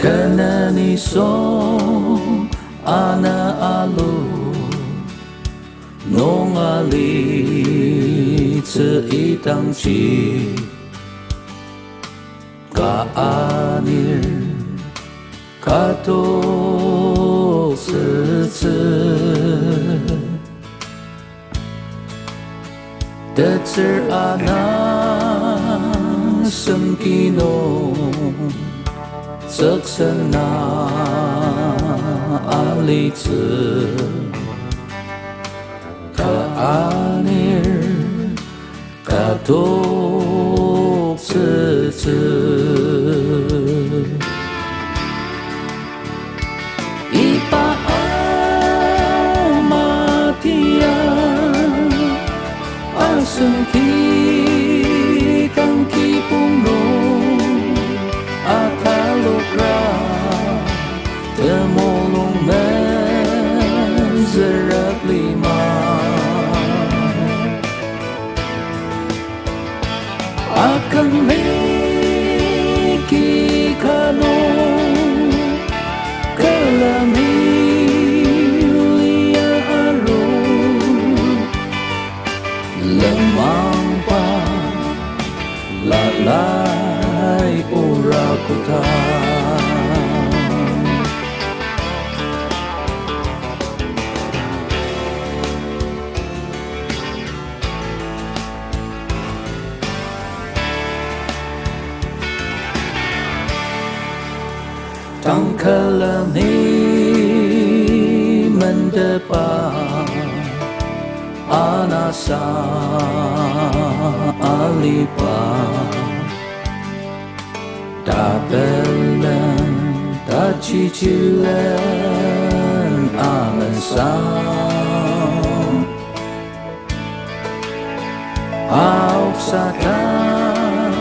Kananisong anaalo nong alit sa itang chi kaanir kato sa Datser ana sangkinong saksana alitse kaanir katok se ipaamatian asang kitang kipuno akalokra temolong menzerat lima akan meki kanong kalamilia aro lemang pa lalai urakuta Tangkalani mendepan anasa alipa tabelan tacicilan alasan auksakan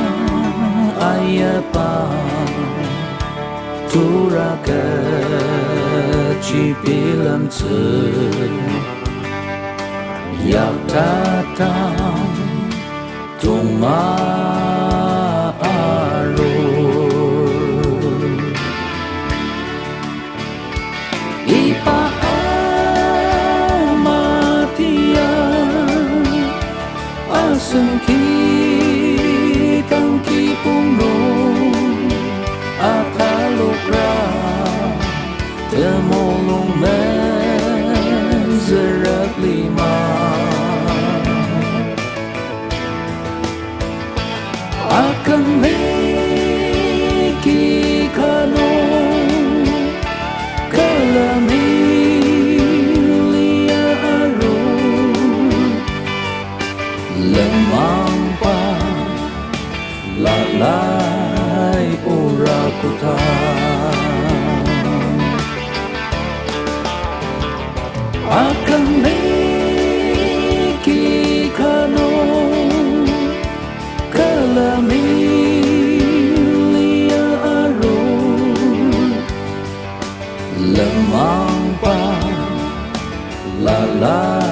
ayapan Turaka cipilam ce Yak tatang tumarur Ipaamatian asang kitang kipuno akalokra temolong menzerat lima akan meki kanong kalamilia aro lemang pa lalai urakuta akan meki kanong kalamilia aro lemang pa lalai